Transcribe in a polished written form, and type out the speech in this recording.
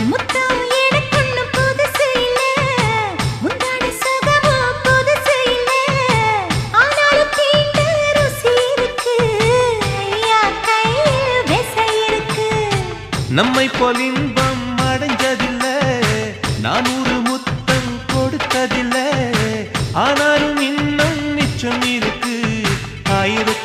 முத்தம் எனக்குன்னு புதுசு இல்ல, முந்தான சுகமும் புதுசு இல்ல. ஆனாலும் தீண்ட ருசி இருக்கு, ஐயா கையில் விசை இருக்கு. நம்மை போல் இன்பம் அடைஞ்சதில்ல, நான் ஒரு முத்தம் கொடுத்ததில்ல. ஆனாலும் இன்னும் மிச்சம் இருக்கு, 1000